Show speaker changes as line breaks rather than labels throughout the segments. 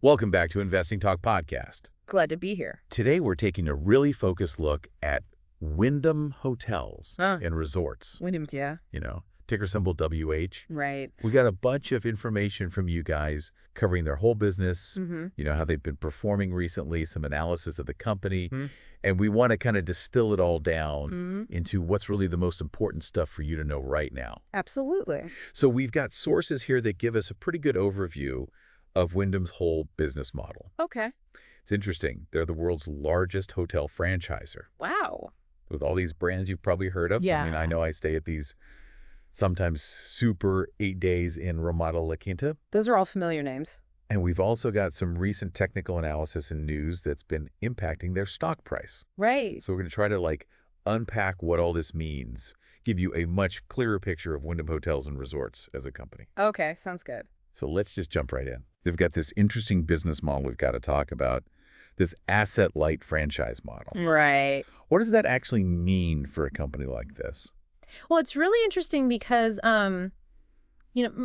Welcome back to Investing Talk Podcast.
Glad to be here.
Today we're taking a really focused look at Wyndham Hotels and Resorts.
Wyndham, yeah.
Ticker symbol WH.
Right.
We got a bunch of information from you guys covering their whole business, how they've been performing recently, some analysis of the company, and we want to kind of distill it all down into what's really the most important stuff for you to know right now.
Absolutely.
So we've got sources here that give us a pretty good overview of Wyndham's whole business model.
Okay.
It's interesting. They're the world's largest hotel franchisor.
Wow.
With all these brands you've probably heard of.
Yeah.
I mean, I know I stay at these sometimes super 8 days in Ramada La Quinta.
Those are all familiar names.
And we've also got some recent technical analysis and news that's been impacting their stock price.
Right.
So we're going to try to unpack what all this means, give you a much clearer picture of Wyndham Hotels and Resorts as a company.
Okay. Sounds good.
So let's just jump right in. They've got this interesting business model we've got to talk about, this asset-light franchise model.
Right.
What does that actually mean for a company like this?
Well, it's really interesting because,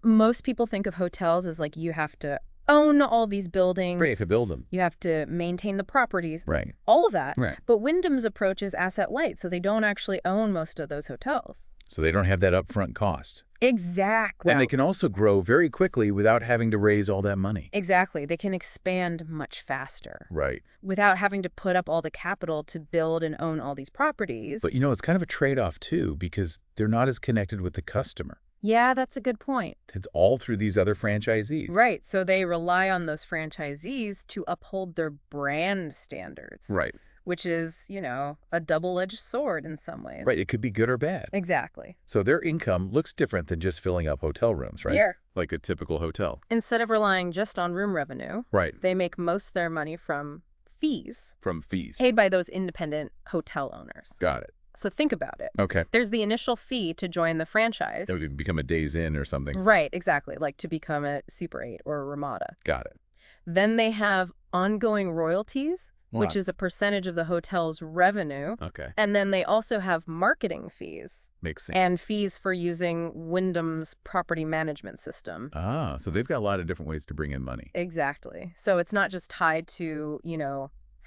most people think of hotels as you have to own all these buildings.
Right, to build them.
You have to maintain the properties.
Right.
All of that.
Right.
But Wyndham's approach is asset light, so they don't actually own most of those hotels.
So they don't have that upfront cost.
Exactly.
And they can also grow very quickly without having to raise all that money.
Exactly. They can expand much faster.
Right.
Without having to put up all the capital to build and own all these properties.
But it's kind of a trade-off too, because they're not as connected with the customer.
Yeah, that's a good point.
It's all through these other franchisees.
Right. So they rely on those franchisees to uphold their brand standards.
Right.
Which is, a double-edged sword in some ways.
Right. It could be good or bad.
Exactly.
So their income looks different than just filling up hotel rooms, right?
Yeah.
Like a typical hotel.
Instead of relying just on room revenue,
right,
they make most of their money from fees.
From fees.
Paid by those independent hotel owners.
Got it.
So think about it.
Okay.
There's the initial fee to join the franchise.
It would become a Days Inn or something.
Right, exactly. Like to become a Super 8 or a Ramada.
Got it.
Then they have ongoing royalties, which
Wow.
is a percentage of the hotel's revenue.
Okay.
And then they also have marketing fees.
Makes sense.
And fees for using Wyndham's property management system.
Ah, so they've got a lot of different ways to bring in money.
Exactly. So it's not just tied to,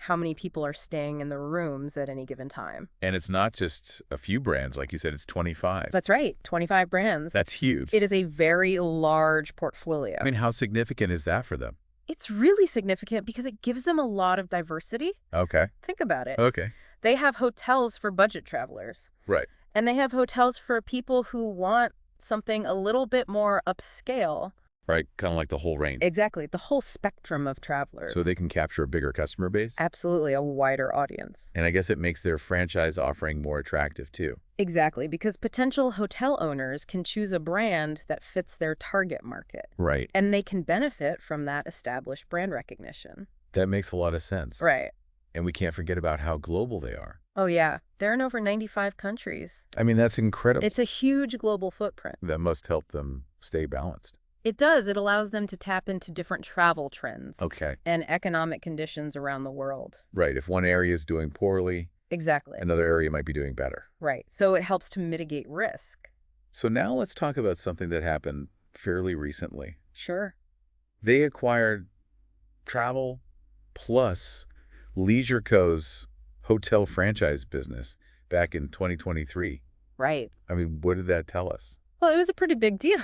how many people are staying in the rooms at any given time.
And it's not just a few brands. Like you said, it's 25.
That's right. 25 brands.
That's huge.
It is a very large portfolio.
I mean, how significant is that for them?
It's really significant because it gives them a lot of diversity.
Okay.
Think about it.
Okay.
They have hotels for budget travelers.
Right.
And they have hotels for people who want something a little bit more upscale.
Right. Kind of like the whole range.
Exactly. The whole spectrum of travelers.
So they can capture a bigger customer base?
Absolutely. A wider audience.
And I guess it makes their franchise offering more attractive too.
Exactly. Because potential hotel owners can choose a brand that fits their target market.
Right.
And they can benefit from that established brand recognition.
That makes a lot of sense.
Right.
And we can't forget about how global they are.
Oh, yeah. They're in over 95 countries.
I mean, that's incredible.
It's a huge global footprint.
That must help them stay balanced.
It does. It allows them to tap into different travel trends.
Okay.
And economic conditions around the world.
Right. If one area is doing poorly,
exactly,
another area might be doing better.
Right. So it helps to mitigate risk.
So now let's talk about something that happened fairly recently.
Sure.
They acquired Travel Plus Leisure Co.'s hotel franchise business back in 2023.
Right.
I mean, what did that tell us?
Well, it was a pretty big deal.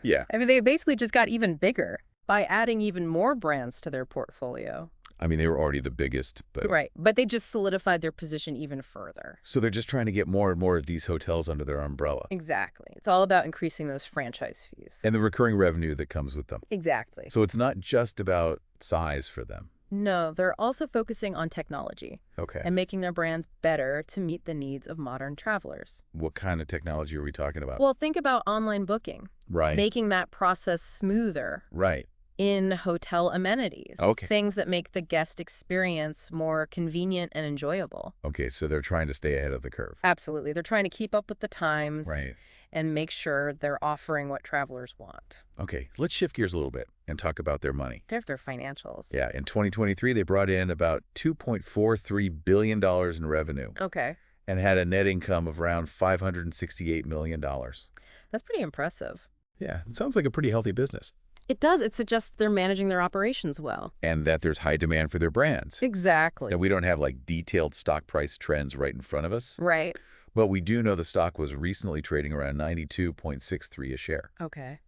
Yeah.
I mean, they basically just got even bigger by adding even more brands to their portfolio.
I mean, they were already the biggest, but...
Right. But they just solidified their position even further.
So they're just trying to get more and more of these hotels under their umbrella.
Exactly. It's all about increasing those franchise fees.
And the recurring revenue that comes with them.
Exactly.
So it's not just about size for them.
No, they're also focusing on technology.
Okay.
And making their brands better to meet the needs of modern travelers.
What kind of technology are we talking about?
Well, think about online booking.
Right.
Making that process smoother.
Right.
In hotel amenities.
Okay.
Things that make the guest experience more convenient and enjoyable.
Okay, so they're trying to stay ahead of the curve.
Absolutely. They're trying to keep up with the times.
Right.
And make sure they're offering what travelers want.
Okay, let's shift gears a little bit and talk about their money.
They're their financials.
Yeah, in 2023, they brought in about $2.43 billion in revenue.
Okay.
And had a net income of around $568 million.
That's pretty impressive.
Yeah, it sounds like a pretty healthy business.
It does. It suggests they're managing their operations well.
And that there's high demand for their brands.
Exactly.
Now, we don't have like detailed stock price trends right in front of us.
Right.
But we do know the stock was recently trading around 92.63 a share.
Okay.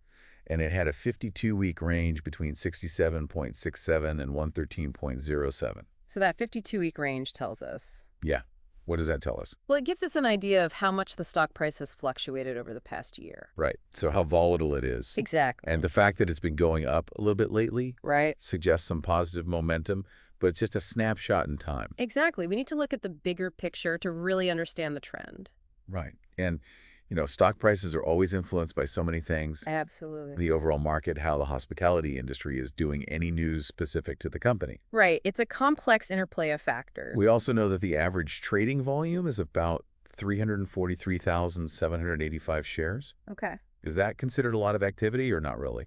And it had a 52-week range between 67.67 and 113.07.
So that 52-week range tells us.
Yeah. What does that tell us?
Well, it gives us an idea of how much the stock price has fluctuated over the past year.
Right. So how volatile it is.
Exactly.
And the fact that it's been going up a little bit lately
Right.
suggests some positive momentum, but it's just a snapshot in time.
Exactly. We need to look at the bigger picture to really understand the trend.
Right. And, stock prices are always influenced by so many things.
Absolutely.
The overall market, how the hospitality industry is doing, any news specific to the company.
Right. It's a complex interplay of factors.
We also know that the average trading volume is about 343,785 shares.
Okay.
Is that considered a lot of activity or not really?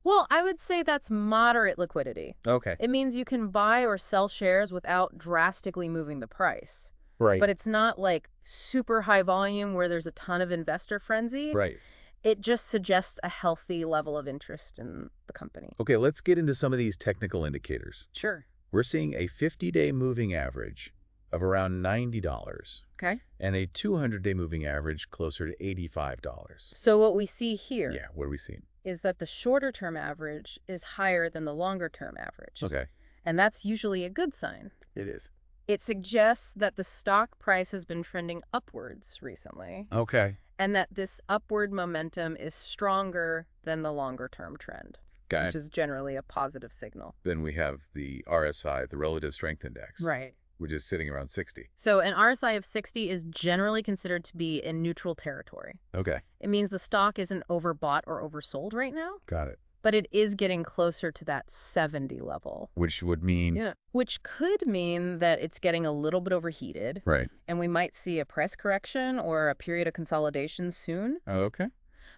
Well, I would say that's moderate liquidity.
Okay.
It means you can buy or sell shares without drastically moving the price.
Right.
But it's not like super high volume where there's a ton of investor frenzy.
Right.
It just suggests a healthy level of interest in the company.
Okay, let's get into some of these technical indicators.
Sure.
We're seeing a 50-day moving average of around $90
Okay.
and a 200-day moving average closer to $85.
So what we see here
Yeah, what are we seeing?
is that the shorter term average is higher than the longer term average.
Okay.
And that's usually a good sign.
It is.
It suggests that the stock price has been trending upwards recently,
Okay.
and that this upward momentum is stronger than the longer-term trend,
Got
which
it.
is generally a positive signal.
Then we have the RSI, the Relative Strength Index,
Right.
which is sitting around 60.
So an RSI of 60 is generally considered to be in neutral territory.
Okay.
It means the stock isn't overbought or oversold right now,
Got it.
but it is getting closer to that 70 level.
Which would mean...
Yeah. Which could mean that it's getting a little bit overheated,
Right.
and we might see a price correction or a period of consolidation soon.
Okay.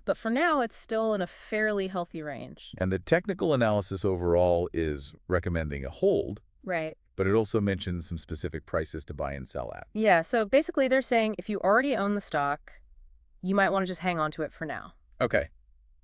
But for now, it's still in a fairly healthy range.
And the technical analysis overall is recommending a hold,
Right.
but it also mentions some specific prices to buy and sell at.
Yeah, so basically they're saying if you already own the stock, you might want to just hang on to it for now.
Okay.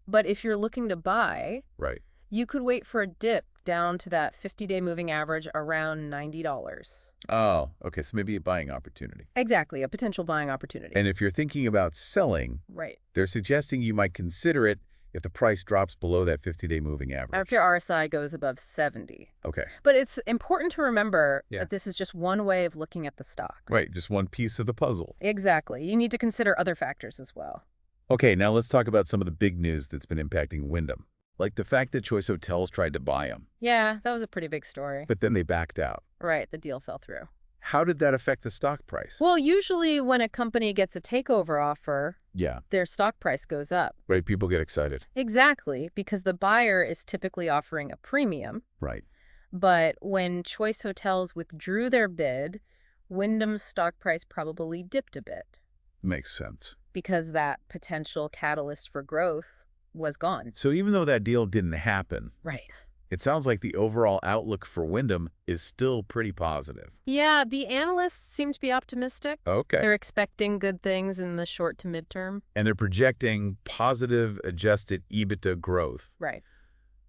But if you're looking to buy,
Right.
you could wait for a dip down to that 50-day moving average around $90.
Oh, okay. So maybe a buying opportunity.
Exactly, a potential buying opportunity.
And if you're thinking about selling,
Right.
they're suggesting you might consider it if the price drops below that 50-day moving average.
Or if your RSI goes above 70.
Okay.
But it's important to remember
Yeah.
that this is just one way of looking at the stock.
Right. Just one piece of the puzzle.
Exactly. You need to consider other factors as well.
Okay, now let's talk about some of the big news that's been impacting Wyndham. Like the fact that Choice Hotels tried to buy them,
Yeah, that was a pretty big story.
but then they backed out.
Right, the deal fell through.
How did that affect the stock price?
Well, usually when a company gets a takeover offer,
Yeah,
their stock price goes up.
right. People get excited.
Exactly, because the buyer is typically offering a premium.
Right.
But when Choice Hotels withdrew their bid, Wyndham's stock price probably dipped a bit
Makes sense.
because that potential catalyst for growth was gone.
So even though that deal didn't happen,
Right.
it sounds like the overall outlook for Wyndham is still pretty positive.
Yeah, the analysts seem to be optimistic.
Okay.
They're expecting good things in the short to midterm.
And they're projecting positive adjusted EBITDA growth.
Right.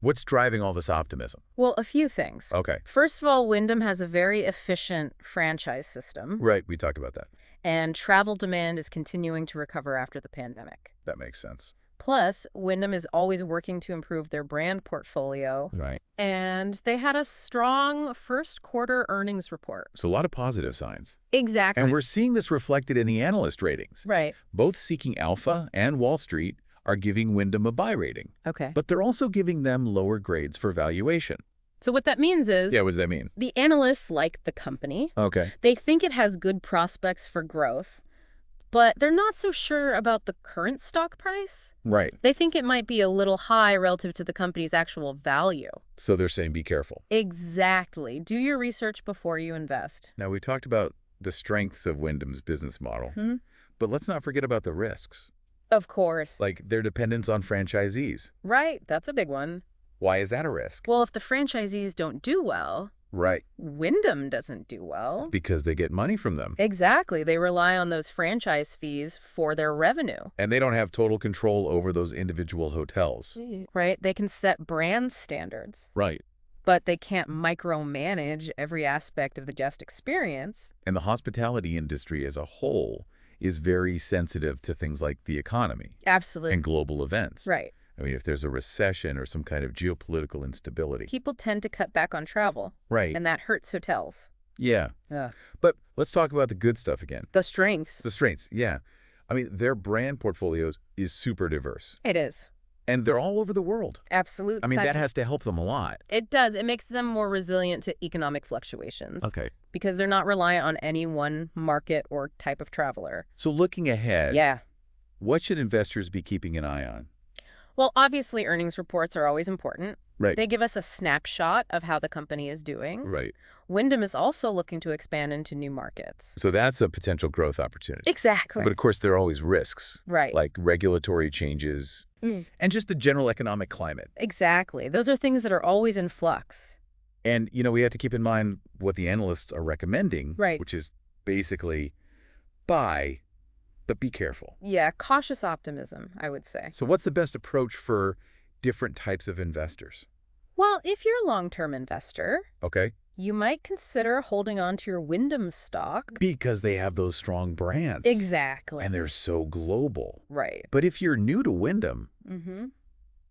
What's driving all this optimism?
Well, a few things.
Okay.
First of all, Wyndham has a very efficient franchise system,
Right. We talked about that.
and travel demand is continuing to recover after the pandemic.
That makes sense.
Plus, Wyndham is always working to improve their brand portfolio,
Right.
and they had a strong first quarter earnings report.
So a lot of positive signs.
Exactly.
And we're seeing this reflected in the analyst ratings.
Right.
Both Seeking Alpha and Wall Street are giving Wyndham a buy rating,
Okay.
but they're also giving them lower grades for valuation.
So what that means is
Yeah, what does that mean?
the analysts like the company.
Okay.
They think it has good prospects for growth, but they're not so sure about the current stock price.
Right.
They think it might be a little high relative to the company's actual value.
So they're saying be careful.
Exactly. Do your research before you invest.
Now, we talked about the strengths of Wyndham's business model, but let's not forget about the risks,
Of course.
like their dependence on franchisees.
Right. That's a big one.
Why is that a risk?
Well, if the franchisees don't do well,
Right.
Wyndham doesn't do well.
Because they get money from them.
Exactly. They rely on those franchise fees for their revenue.
And they don't have total control over those individual hotels.
Right? They can set brand standards.
Right.
But they can't micromanage every aspect of the guest experience.
And the hospitality industry as a whole is very sensitive to things like the economy.
Absolutely.
And global events.
Right.
I mean, if there's a recession or some kind of geopolitical instability.
People tend to cut back on travel.
Right.
And that hurts hotels.
Yeah. But let's talk about the good stuff again.
The strengths.
The strengths, yeah. I mean, their brand portfolios is super diverse.
It is.
And they're all over the world.
Absolutely.
I mean, that has to help them a lot.
It does. It makes them more resilient to economic fluctuations.
Okay.
Because they're not reliant on any one market or type of traveler.
So looking ahead,
Yeah.
what should investors be keeping an eye on?
Well, obviously, earnings reports are always important.
Right.
They give us a snapshot of how the company is doing.
Right.
Wyndham is also looking to expand into new markets.
So that's a potential growth opportunity.
Exactly.
But of course, there are always risks.
Right.
Like regulatory changes and just the general economic climate.
Exactly. Those are things that are always in flux.
And, you know, we have to keep in mind what the analysts are recommending,
Right.
which is basically buy, but be careful.
Yeah, cautious optimism, I would say.
So what's the best approach for different types of investors?
Well, if you're a long-term investor,
Okay.
you might consider holding on to your Wyndham stock.
Because they have those strong brands.
Exactly.
And they're so global.
Right.
But if you're new to Wyndham,
Mm-hmm.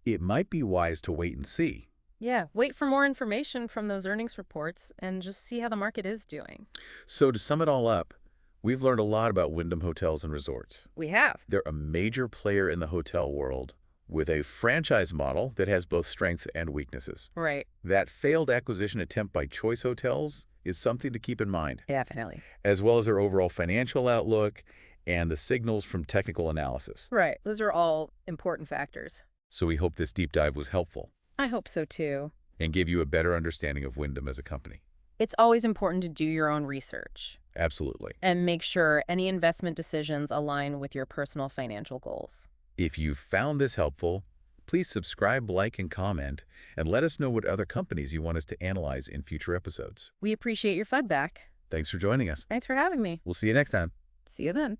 it might be wise to wait and see.
Yeah, wait for more information from those earnings reports and just see how the market is doing.
So to sum it all up, we've learned a lot about Wyndham Hotels and Resorts.
We have.
They're a major player in the hotel world with a franchise model that has both strengths and weaknesses.
Right.
That failed acquisition attempt by Choice Hotels is something to keep in mind,
Definitely.
as well as their overall financial outlook and the signals from technical analysis.
Right. Those are all important factors.
So we hope this deep dive was helpful
I hope so, too.
and gave you a better understanding of Wyndham as a company.
It's always important to do your own research
Absolutely.
and make sure any investment decisions align with your personal financial goals.
If you found this helpful, please subscribe, like, and comment, and let us know what other companies you want us to analyze in future episodes.
We appreciate your feedback.
Thanks for joining us.
Thanks for having me.
We'll see you next time.
See you then.